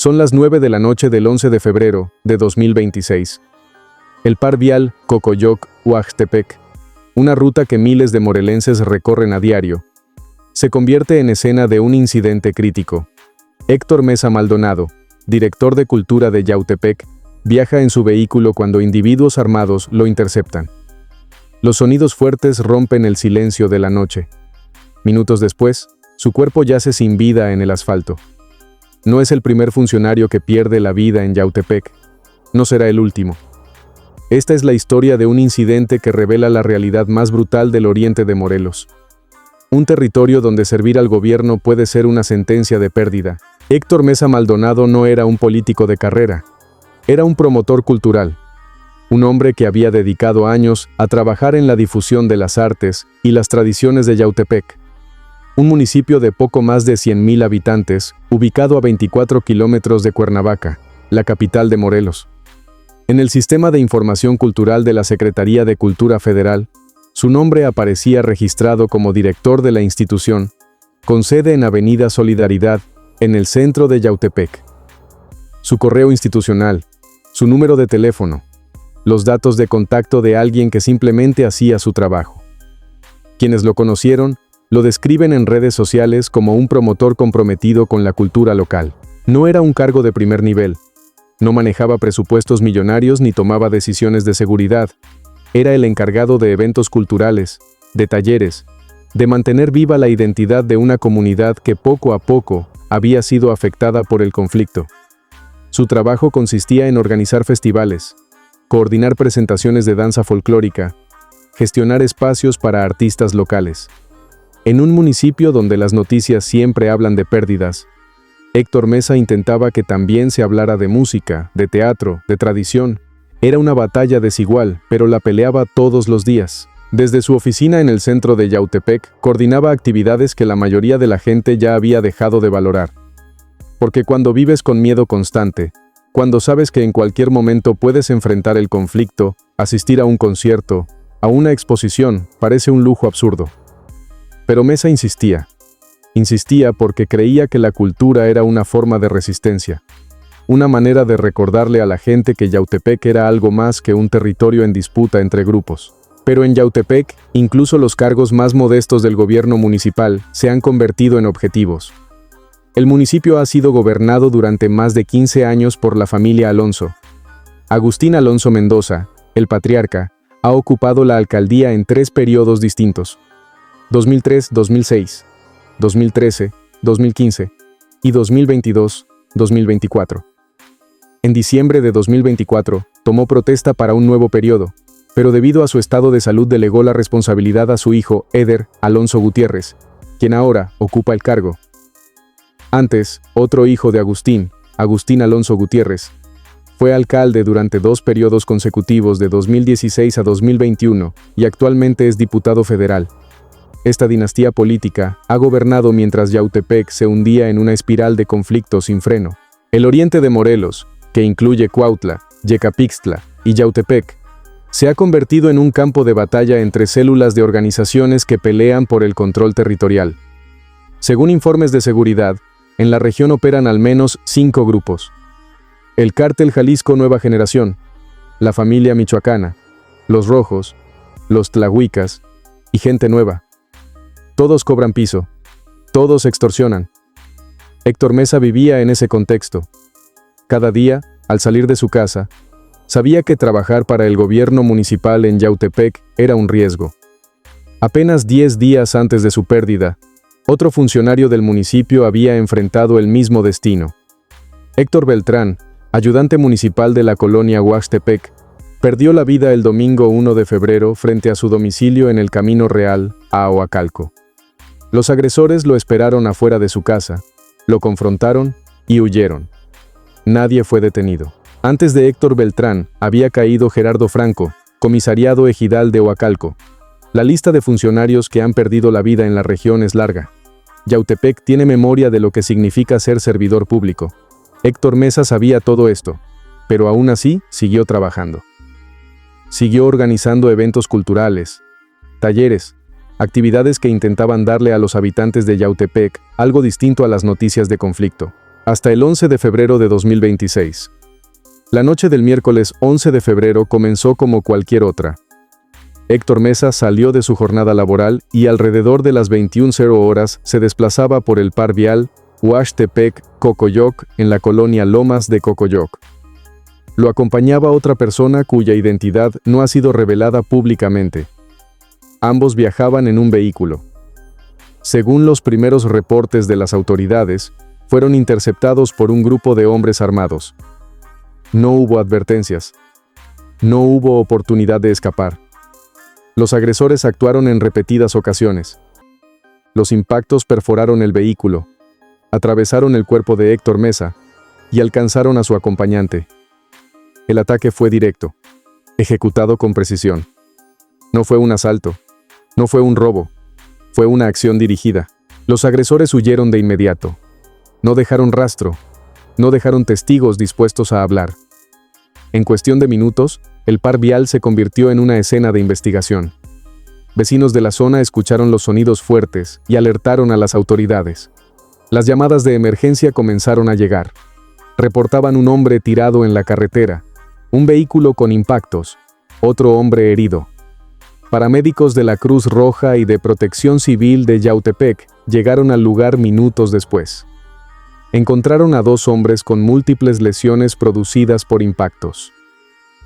Son las 9 de la noche del 11 de febrero de 2026. El par vial Cocoyoc-Huaxtepec, una ruta que miles de morelenses recorren a diario, se convierte en escena de un incidente crítico. Héctor Mesa Maldonado, director de Cultura de Yautepec, viaja en su vehículo cuando individuos armados lo interceptan. Los sonidos fuertes rompen el silencio de la noche. Minutos después, su cuerpo yace sin vida en el asfalto. No es el primer funcionario que pierde la vida en Yautepec. No será el último. Esta es la historia de un incidente que revela la realidad más brutal del oriente de Morelos. Un territorio donde servir al gobierno puede ser una sentencia de pérdida. Héctor Mesa Maldonado no era un político de carrera. Era un promotor cultural. Un hombre que había dedicado años a trabajar en la difusión de las artes y las tradiciones de Yautepec. Un municipio de poco más de 100,000 habitantes, ubicado a 24 kilómetros de Cuernavaca, la capital de Morelos. En el Sistema de Información Cultural de la Secretaría de Cultura Federal, su nombre aparecía registrado como director de la institución, con sede en Avenida Solidaridad, en el centro de Yautepec. Su correo institucional, su número de teléfono, los datos de contacto de alguien que simplemente hacía su trabajo. Quienes lo conocieron, lo describen en redes sociales como un promotor comprometido con la cultura local. No era un cargo de primer nivel. No manejaba presupuestos millonarios ni tomaba decisiones de seguridad. Era el encargado de eventos culturales, de talleres, de mantener viva la identidad de una comunidad que poco a poco había sido afectada por el conflicto. Su trabajo consistía en organizar festivales, coordinar presentaciones de danza folclórica, gestionar espacios para artistas locales. En un municipio donde las noticias siempre hablan de pérdidas, Héctor Mesa intentaba que también se hablara de música, de teatro, de tradición. Era una batalla desigual, pero la peleaba todos los días. Desde su oficina en el centro de Yautepec, coordinaba actividades que la mayoría de la gente ya había dejado de valorar. Porque cuando vives con miedo constante, cuando sabes que en cualquier momento puedes enfrentar el conflicto, asistir a un concierto, a una exposición, parece un lujo absurdo. Pero Mesa insistía. Insistía porque creía que la cultura era una forma de resistencia. Una manera de recordarle a la gente que Yautepec era algo más que un territorio en disputa entre grupos. Pero en Yautepec, incluso los cargos más modestos del gobierno municipal se han convertido en objetivos. El municipio ha sido gobernado durante más de 15 años por la familia Alonso. Agustín Alonso Mendoza, el patriarca, ha ocupado la alcaldía en 3 periodos distintos: 2003-2006, 2013-2015 y 2022-2024. En diciembre de 2024, tomó protesta para un nuevo periodo, pero debido a su estado de salud delegó la responsabilidad a su hijo, Eder Alonso Gutiérrez, quien ahora ocupa el cargo. Antes, otro hijo de Agustín, Agustín Alonso Gutiérrez, fue alcalde durante 2 periodos consecutivos de 2016 a 2021 y actualmente es diputado federal. Esta dinastía política ha gobernado mientras Yautepec se hundía en una espiral de conflictos sin freno. El oriente de Morelos, que incluye Cuautla, Yecapixtla y Yautepec, se ha convertido en un campo de batalla entre células de organizaciones que pelean por el control territorial. Según informes de seguridad, en la región operan al menos 5 grupos: el Cártel Jalisco Nueva Generación, la Familia Michoacana, los Rojos, los Tlahuicas y Gente Nueva. Todos cobran piso, todos extorsionan. Héctor Mesa vivía en ese contexto. Cada día, al salir de su casa, sabía que trabajar para el gobierno municipal en Yautepec era un riesgo. Apenas 10 días antes de su pérdida, otro funcionario del municipio había enfrentado el mismo destino. Héctor Beltrán, ayudante municipal de la colonia Huaxtepec, perdió la vida el domingo 1 de febrero frente a su domicilio en el Camino Real, a Ahuacalco. Los agresores lo esperaron afuera de su casa, lo confrontaron y huyeron. Nadie fue detenido. Antes de Héctor Beltrán, había caído Gerardo Franco, comisariado ejidal de Huacalco. La lista de funcionarios que han perdido la vida en la región es larga. Yautepec tiene memoria de lo que significa ser servidor público. Héctor Mesa sabía todo esto, pero aún así siguió trabajando. Siguió organizando eventos culturales, talleres, actividades que intentaban darle a los habitantes de Yautepec algo distinto a las noticias de conflicto. hasta el 11 de febrero de 2026. La noche del miércoles 11 de febrero comenzó como cualquier otra. Héctor Mesa salió de su jornada laboral y alrededor de las 21:00 horas se desplazaba por el par vial Huachtepec-Cocoyoc en la colonia Lomas de Cocoyoc. Lo acompañaba otra persona cuya identidad no ha sido revelada públicamente. Ambos viajaban en un vehículo. Según los primeros reportes de las autoridades, fueron interceptados por un grupo de hombres armados. No hubo advertencias. No hubo oportunidad de escapar. Los agresores actuaron en repetidas ocasiones. Los impactos perforaron el vehículo, atravesaron el cuerpo de Héctor Mesa y alcanzaron a su acompañante. El ataque fue directo, ejecutado con precisión. No fue un asalto, no fue un robo, fue una acción dirigida. Los agresores huyeron de inmediato. No dejaron rastro, no dejaron testigos dispuestos a hablar. En cuestión de minutos, el par vial se convirtió en una escena de investigación. Vecinos de la zona escucharon los sonidos fuertes y alertaron a las autoridades. Las llamadas de emergencia comenzaron a llegar. Reportaban un hombre tirado en la carretera, un vehículo con impactos, otro hombre herido. Paramédicos de la Cruz Roja y de Protección Civil de Yautepec llegaron al lugar minutos después. Encontraron a 2 hombres con múltiples lesiones producidas por impactos.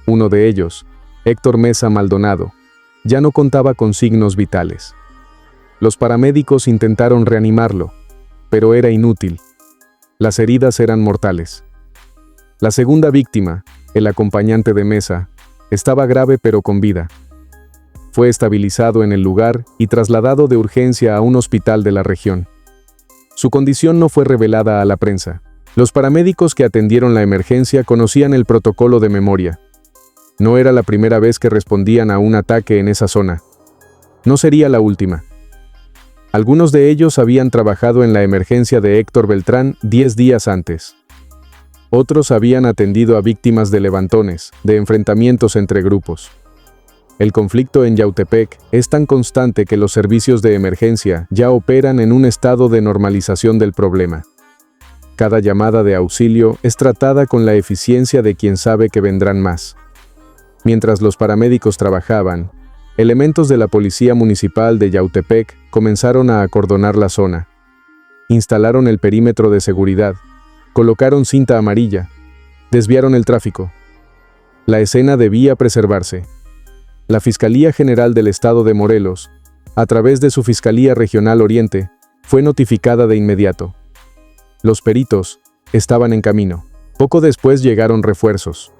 Uno de ellos, Héctor Mesa Maldonado, ya no contaba con signos vitales. Los paramédicos intentaron reanimarlo, pero era inútil. Las heridas eran mortales. La segunda víctima, el acompañante de Mesa, estaba grave pero con vida. Fue estabilizado en el lugar y trasladado de urgencia a un hospital de la región. Su condición no fue revelada a la prensa. Los paramédicos que atendieron la emergencia conocían el protocolo de memoria. No era la primera vez que respondían a un ataque en esa zona. No sería la última. Algunos de ellos habían trabajado en la emergencia de Héctor Beltrán 10 días antes. Otros habían atendido a víctimas de levantones, de enfrentamientos entre grupos. El conflicto en Yautepec es tan constante que los servicios de emergencia ya operan en un estado de normalización del problema. Cada llamada de auxilio es tratada con la eficiencia de quien sabe que vendrán más. Mientras los paramédicos trabajaban, elementos de la Policía Municipal de Yautepec comenzaron a acordonar la zona. Instalaron el perímetro de seguridad, colocaron cinta amarilla, desviaron el tráfico. La escena debía preservarse. La Fiscalía General del Estado de Morelos, a través de su Fiscalía Regional Oriente, fue notificada de inmediato. Los peritos estaban en camino. Poco después llegaron refuerzos.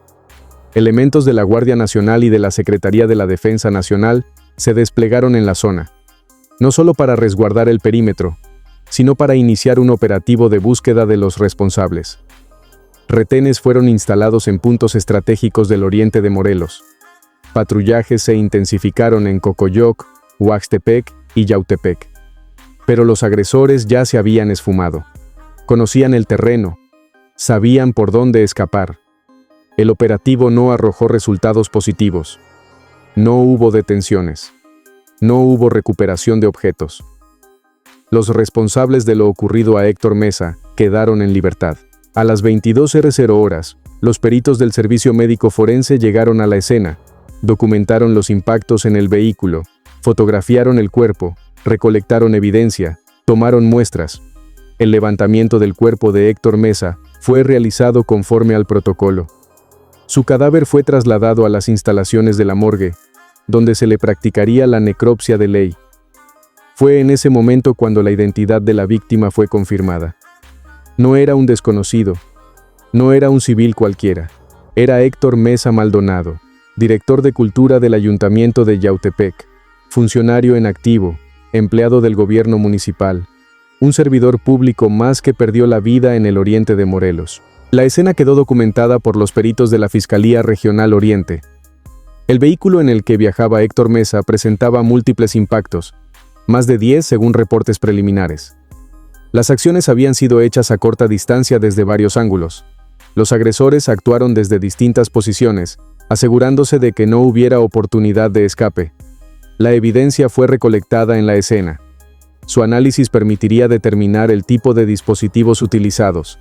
Elementos de la Guardia Nacional y de la Secretaría de la Defensa Nacional se desplegaron en la zona, no solo para resguardar el perímetro, sino para iniciar un operativo de búsqueda de los responsables. Retenes fueron instalados en puntos estratégicos del oriente de Morelos. Patrullajes se intensificaron en Cocoyoc, Huachtepec y Yautepec. Pero los agresores ya se habían esfumado. Conocían el terreno, sabían por dónde escapar. El operativo no arrojó resultados positivos. No hubo detenciones. No hubo recuperación de objetos. Los responsables de lo ocurrido a Héctor Mesa quedaron en libertad. A las 22:00 horas, los peritos del Servicio Médico Forense llegaron a la escena, documentaron los impactos en el vehículo, fotografiaron el cuerpo, recolectaron evidencia, tomaron muestras. El levantamiento del cuerpo de Héctor Mesa fue realizado conforme al protocolo. Su cadáver fue trasladado a las instalaciones de la morgue, donde se le practicaría la necropsia de ley. Fue en ese momento cuando la identidad de la víctima fue confirmada. No era un desconocido, no era un civil cualquiera, era Héctor Mesa Maldonado, director de Cultura del Ayuntamiento de Yautepec, funcionario en activo, empleado del gobierno municipal, un servidor público más que perdió la vida en el oriente de Morelos. La escena quedó documentada por los peritos de la Fiscalía Regional Oriente. El vehículo en el que viajaba Héctor Mesa presentaba múltiples impactos, más de 10 según reportes preliminares. Las acciones habían sido hechas a corta distancia desde varios ángulos. Los agresores actuaron desde distintas posiciones, asegurándose de que no hubiera oportunidad de escape. La evidencia fue recolectada en la escena. Su análisis permitiría determinar el tipo de dispositivos utilizados.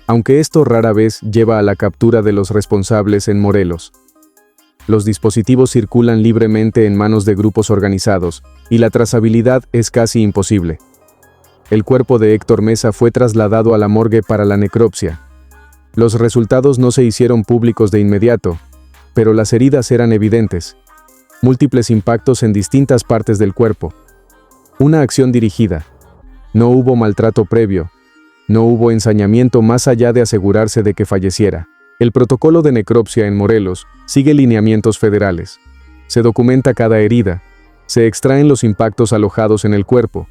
aunque esto rara vez lleva a la captura de los responsables en Morelos. Los dispositivos circulan libremente en manos de grupos organizados, y la trazabilidad es casi imposible. El cuerpo de Héctor Mesa fue trasladado a la morgue para la necropsia. Los resultados no se hicieron públicos de inmediato, pero las heridas eran evidentes. Múltiples impactos en distintas partes del cuerpo. Una acción dirigida. No hubo maltrato previo. No hubo ensañamiento más allá de asegurarse de que falleciera. El protocolo de necropsia en Morelos sigue lineamientos federales. Se documenta cada herida. Se extraen los impactos alojados en el cuerpo.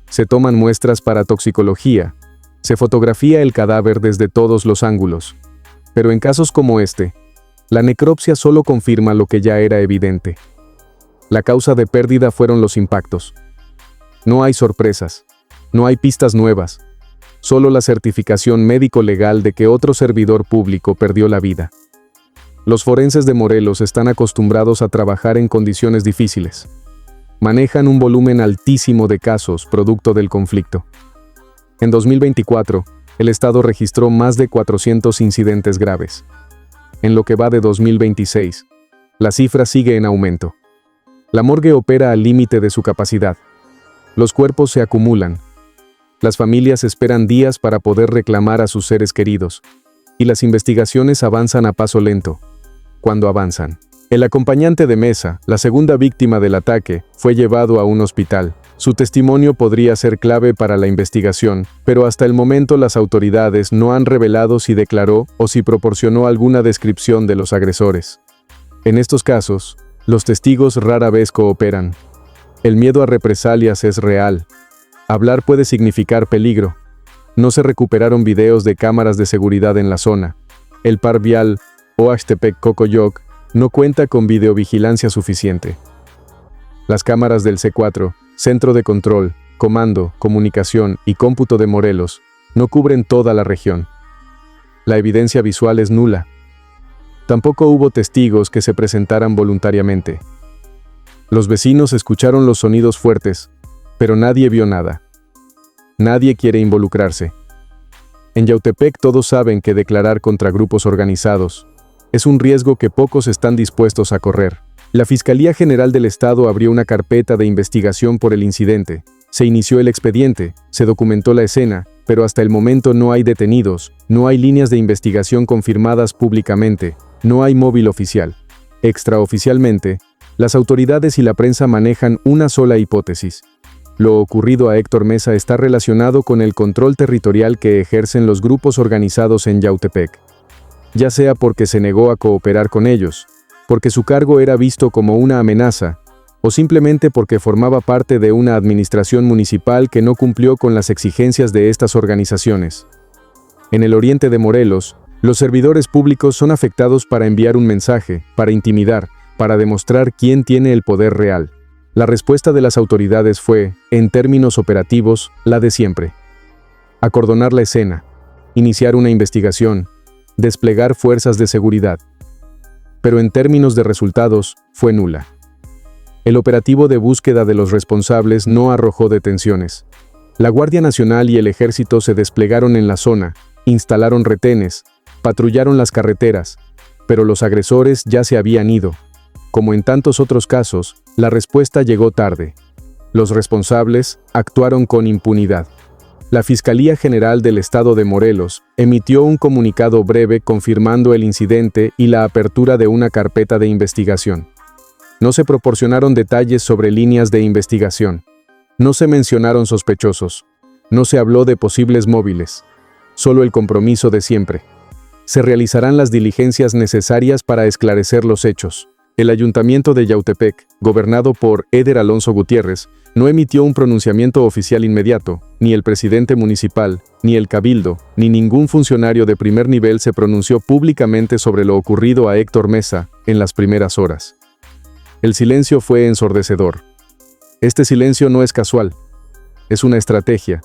Se toman muestras para toxicología. Se fotografía el cadáver desde todos los ángulos. Pero en casos como este, la necropsia solo confirma lo que ya era evidente. La causa de pérdida fueron los impactos. No hay sorpresas. No hay pistas nuevas. Solo la certificación médico-legal de que otro servidor público perdió la vida. Los forenses de Morelos están acostumbrados a trabajar en condiciones difíciles. Manejan un volumen altísimo de casos producto del conflicto. En 2024, el Estado registró más de 400 incidentes graves. En lo que va de 2026, la cifra sigue en aumento. La morgue opera al límite de su capacidad. Los cuerpos se acumulan. Las familias esperan días para poder reclamar a sus seres queridos. Y las investigaciones avanzan a paso lento. Cuando avanzan. El acompañante de Mesa, la segunda víctima del ataque, fue llevado a un hospital. Su testimonio podría ser clave para la investigación, pero hasta el momento las autoridades no han revelado si declaró o si proporcionó alguna descripción de los agresores. En estos casos, los testigos rara vez cooperan. El miedo a represalias es real. Hablar puede significar peligro. No se recuperaron videos de cámaras de seguridad en la zona. El par vial Oaxtepec-Cocoyoc no cuenta con videovigilancia suficiente. Las cámaras del C4, Centro de Control, Comando, Comunicación y Cómputo de Morelos, no cubren toda la región. La evidencia visual es nula. Tampoco hubo testigos que se presentaran voluntariamente. Los vecinos escucharon los sonidos fuertes, pero nadie vio nada. Nadie quiere involucrarse. En Yautepec todos saben que declarar contra grupos organizados es un riesgo que pocos están dispuestos a correr. La Fiscalía General del Estado abrió una carpeta de investigación por el incidente. Se inició el expediente, se documentó la escena, pero hasta el momento no hay detenidos, no hay líneas de investigación confirmadas públicamente, no hay móvil oficial. Extraoficialmente, las autoridades y la prensa manejan una sola hipótesis. Lo ocurrido a Héctor Mesa está relacionado con el control territorial que ejercen los grupos organizados en Yautepec. Ya sea porque se negó a cooperar con ellos, porque su cargo era visto como una amenaza, o simplemente porque formaba parte de una administración municipal que no cumplió con las exigencias de estas organizaciones. En el oriente de Morelos, los servidores públicos son afectados para enviar un mensaje, para intimidar, para demostrar quién tiene el poder real. La respuesta de las autoridades fue, en términos operativos, la de siempre. Acordonar la escena, iniciar una investigación, desplegar fuerzas de seguridad. Pero en términos de resultados, fue nula. El operativo de búsqueda de los responsables no arrojó detenciones. La Guardia Nacional y el Ejército se desplegaron en la zona, instalaron retenes, patrullaron las carreteras, pero los agresores ya se habían ido. Como en tantos otros casos, la respuesta llegó tarde. Los responsables actuaron con impunidad. La Fiscalía General del Estado de Morelos emitió un comunicado breve confirmando el incidente y la apertura de una carpeta de investigación. No se proporcionaron detalles sobre líneas de investigación. No se mencionaron sospechosos. No se habló de posibles móviles. Solo el compromiso de siempre. Se realizarán las diligencias necesarias para esclarecer los hechos. El Ayuntamiento de Yautepec, gobernado por Eder Alonso Gutiérrez, no emitió un pronunciamiento oficial inmediato, ni el presidente municipal, ni el cabildo, ni ningún funcionario de primer nivel se pronunció públicamente sobre lo ocurrido a Héctor Mesa en las primeras horas. El silencio fue ensordecedor. Este silencio no es casual, es una estrategia.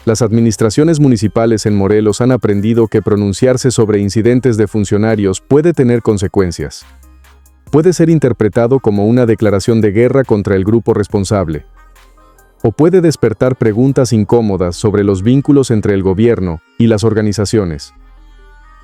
Las administraciones municipales en Morelos han aprendido que pronunciarse sobre incidentes de funcionarios puede tener consecuencias. Puede ser interpretado como una declaración de guerra contra el grupo responsable. o puede despertar preguntas incómodas sobre los vínculos entre el gobierno y las organizaciones.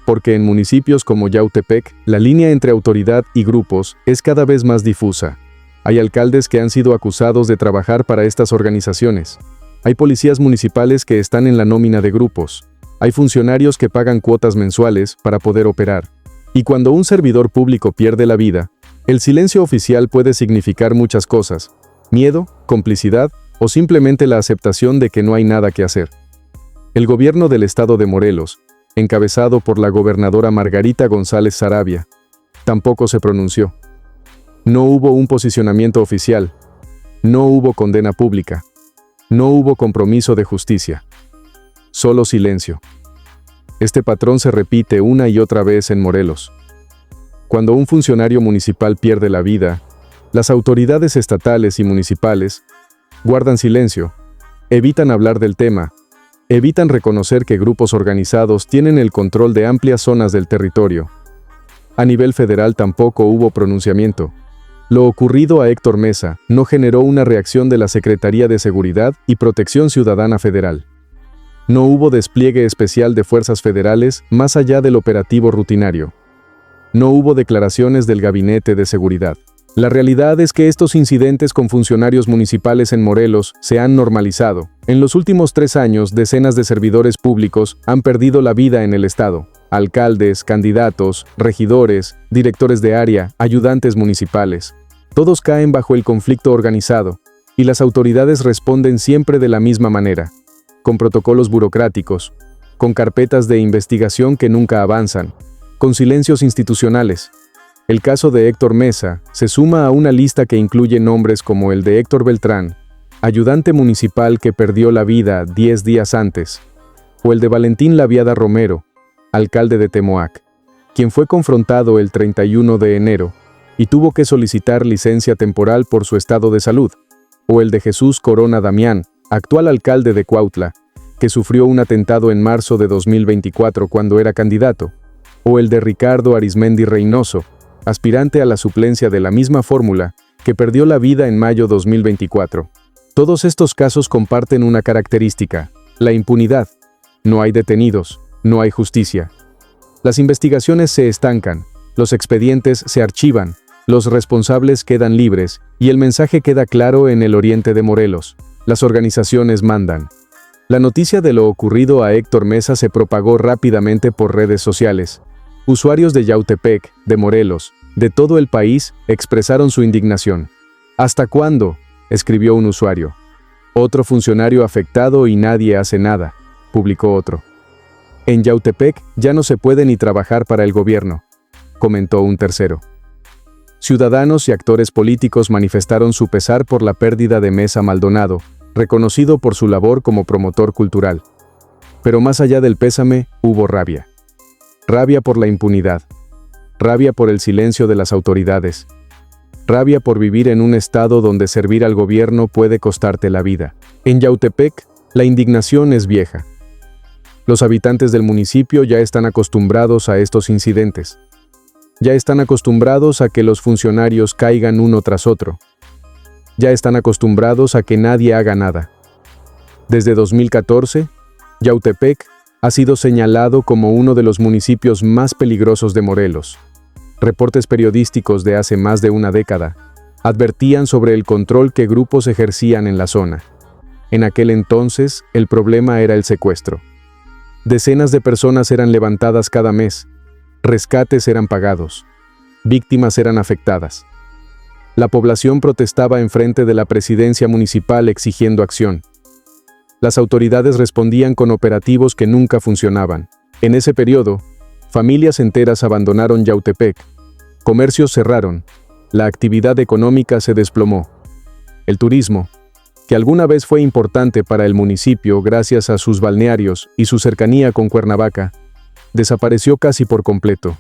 Porque en municipios como Yautepec, la línea entre autoridad y grupos es cada vez más difusa. Hay alcaldes que han sido acusados de trabajar para estas organizaciones. Hay policías municipales que están en la nómina de grupos. Hay funcionarios que pagan cuotas mensuales para poder operar. Y cuando un servidor público pierde la vida, el silencio oficial puede significar muchas cosas: miedo, complicidad o simplemente la aceptación de que no hay nada que hacer. El gobierno del estado de Morelos, encabezado por la gobernadora Margarita González Saravia, tampoco se pronunció. No hubo un posicionamiento oficial. No hubo condena pública. No hubo compromiso de justicia. Solo silencio. Este patrón se repite una y otra vez en Morelos. Cuando un funcionario municipal pierde la vida, las autoridades estatales y municipales guardan silencio, evitan hablar del tema, evitan reconocer que grupos organizados tienen el control de amplias zonas del territorio. A nivel federal tampoco hubo pronunciamiento. Lo ocurrido a Héctor Mesa no generó una reacción de la Secretaría de Seguridad y Protección Ciudadana Federal. No hubo despliegue especial de fuerzas federales más allá del operativo rutinario. No hubo declaraciones del Gabinete de Seguridad. La realidad es que estos incidentes con funcionarios municipales en Morelos se han normalizado. En los últimos 3 años, decenas de servidores públicos han perdido la vida en el estado. Alcaldes, candidatos, regidores, directores de área, ayudantes municipales. Todos caen bajo el conflicto organizado, y las autoridades responden siempre de la misma manera, con protocolos burocráticos, con carpetas de investigación que nunca avanzan, con silencios institucionales. El caso de Héctor Mesa se suma a una lista que incluye nombres como el de Héctor Beltrán, ayudante municipal que perdió la vida 10 días antes, o el de Valentín Laviada Romero, alcalde de Temoac, quien fue confrontado el 31 de enero y tuvo que solicitar licencia temporal por su estado de salud, o el de Jesús Corona Damián, actual alcalde de Cuautla, que sufrió un atentado en marzo de 2024 cuando era candidato, o el de Ricardo Arismendi Reynoso, aspirante a la suplencia de la misma fórmula, que perdió la vida en mayo 2024. Todos estos casos comparten una característica: la impunidad. No hay detenidos, no hay justicia. Las investigaciones se estancan, los expedientes se archivan, los responsables quedan libres, y el mensaje queda claro en el oriente de Morelos: las organizaciones mandan. La noticia de lo ocurrido a Héctor Mesa se propagó rápidamente por redes sociales. Usuarios de Yautepec, de Morelos, de todo el país, expresaron su indignación. ¿Hasta cuándo?, escribió un usuario. Otro funcionario afectado y nadie hace nada, publicó otro. En Yautepec ya no se puede ni trabajar para el gobierno, comentó un tercero. Ciudadanos y actores políticos manifestaron su pesar por la pérdida de Mesa Maldonado, reconocido por su labor como promotor cultural. Pero más allá del pésame, hubo rabia. Rabia por la impunidad. Rabia por el silencio de las autoridades. Rabia por vivir en un estado donde servir al gobierno puede costarte la vida. En Yautepec, la indignación es vieja. Los habitantes del municipio ya están acostumbrados a estos incidentes. Ya están acostumbrados a que los funcionarios caigan uno tras otro. Ya están acostumbrados a que nadie haga nada. Desde 2014, Yautepec ha sido señalado como uno de los municipios más peligrosos de Morelos. Reportes periodísticos de hace más de una década advertían sobre el control que grupos ejercían en la zona. En aquel entonces, el problema era el secuestro. Decenas de personas eran levantadas cada mes, rescates eran pagados, víctimas eran afectadas. La población protestaba enfrente de la presidencia municipal exigiendo acción. Las autoridades respondían con operativos que nunca funcionaban. En ese periodo, familias enteras abandonaron Yautepec, comercios cerraron, la actividad económica se desplomó. El turismo, que alguna vez fue importante para el municipio gracias a sus balnearios y su cercanía con Cuernavaca, desapareció casi por completo.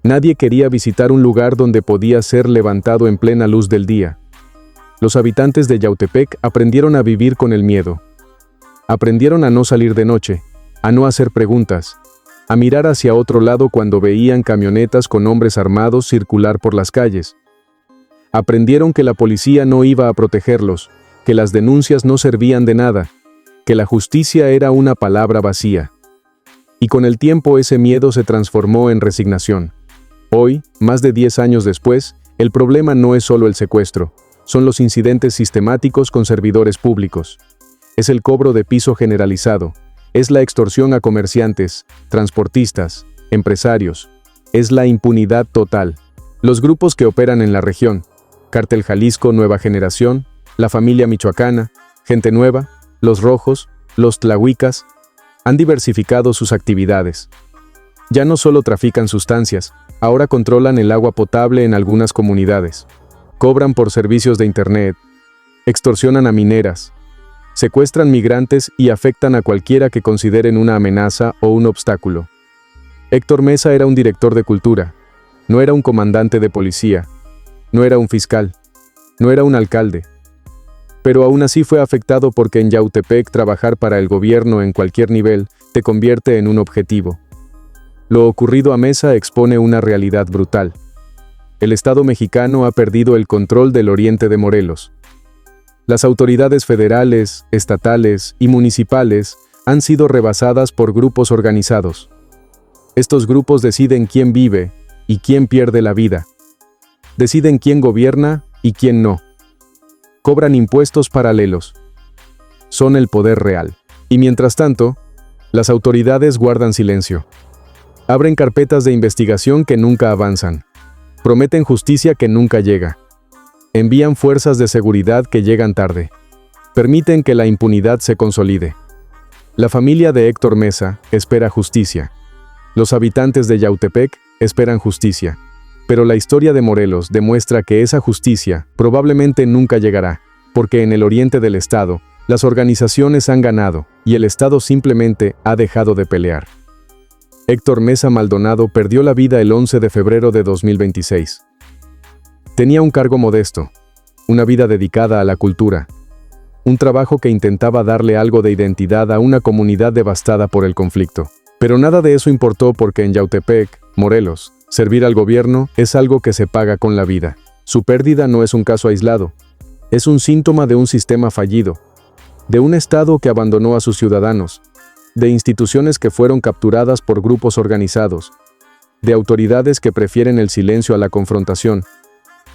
Nadie quería visitar un lugar donde podía ser levantado en plena luz del día. Los habitantes de Yautepec aprendieron a vivir con el miedo. Aprendieron a no salir de noche, a no hacer preguntas, a mirar hacia otro lado cuando veían camionetas con hombres armados circular por las calles. Aprendieron que la policía no iba a protegerlos, que las denuncias no servían de nada, que la justicia era una palabra vacía. Y con el tiempo ese miedo se transformó en resignación. Hoy, más de 10 años después, el problema no es solo el secuestro, son los incidentes sistemáticos con servidores públicos. Es el cobro de piso generalizado, es la extorsión a comerciantes, transportistas, empresarios, es la impunidad total. Los grupos que operan en la región, Cártel Jalisco Nueva Generación, la Familia Michoacana, Gente Nueva, Los Rojos, los Tlahuicas, han diversificado sus actividades. Ya no solo trafican sustancias, ahora controlan el agua potable en algunas comunidades, cobran por servicios de internet, extorsionan a mineras, secuestran migrantes y afectan a cualquiera que consideren una amenaza o un obstáculo. Héctor Mesa era un director de cultura, no era un comandante de policía, no era un fiscal, no era un alcalde. Pero aún así fue afectado porque en Yautepec trabajar para el gobierno en cualquier nivel te convierte en un objetivo. Lo ocurrido a Mesa expone una realidad brutal. El Estado mexicano ha perdido el control del oriente de Morelos. Las autoridades federales, estatales y municipales han sido rebasadas por grupos organizados. Estos grupos deciden quién vive y quién pierde la vida. Deciden quién gobierna y quién no. Cobran impuestos paralelos. Son el poder real. Y mientras tanto, las autoridades guardan silencio. Abren carpetas de investigación que nunca avanzan. Prometen justicia que nunca llega. Envían fuerzas de seguridad que llegan tarde. Permiten que la impunidad se consolide. La familia de Héctor Mesa espera justicia. Los habitantes de Yautepec esperan justicia. Pero la historia de Morelos demuestra que esa justicia probablemente nunca llegará, porque en el oriente del estado, las organizaciones han ganado y el estado simplemente ha dejado de pelear. Héctor Mesa Maldonado perdió la vida el 11 de febrero de 2026. Tenía un cargo modesto, una vida dedicada a la cultura, un trabajo que intentaba darle algo de identidad a una comunidad devastada por el conflicto. Pero nada de eso importó porque en Yautepec, Morelos, servir al gobierno es algo que se paga con la vida. Su pérdida no es un caso aislado, es un síntoma de un sistema fallido, de un Estado que abandonó a sus ciudadanos, de instituciones que fueron capturadas por grupos organizados, de autoridades que prefieren el silencio a la confrontación,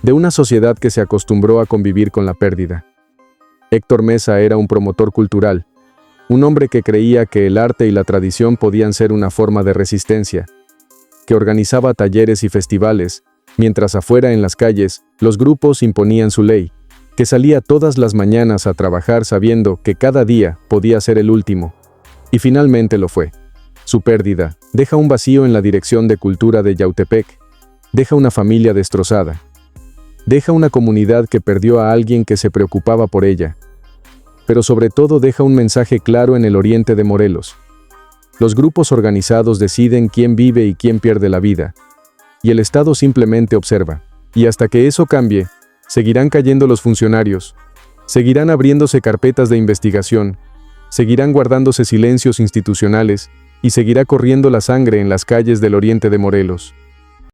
de una sociedad que se acostumbró a convivir con la pérdida. Héctor Mesa era un promotor cultural, un hombre que creía que el arte y la tradición podían ser una forma de resistencia, que organizaba talleres y festivales, mientras afuera en las calles, los grupos imponían su ley, que salía todas las mañanas a trabajar sabiendo que cada día podía ser el último. Y finalmente lo fue. Su pérdida deja un vacío en la dirección de cultura de Yautepec, deja una familia destrozada, deja una comunidad que perdió a alguien que se preocupaba por ella, pero sobre todo deja un mensaje claro en el oriente de Morelos. Los grupos organizados deciden quién vive y quién pierde la vida, y el Estado simplemente observa. Y hasta que eso cambie, seguirán cayendo los funcionarios, seguirán abriéndose carpetas de investigación, seguirán guardándose silencios institucionales y seguirá corriendo la sangre en las calles del oriente de Morelos.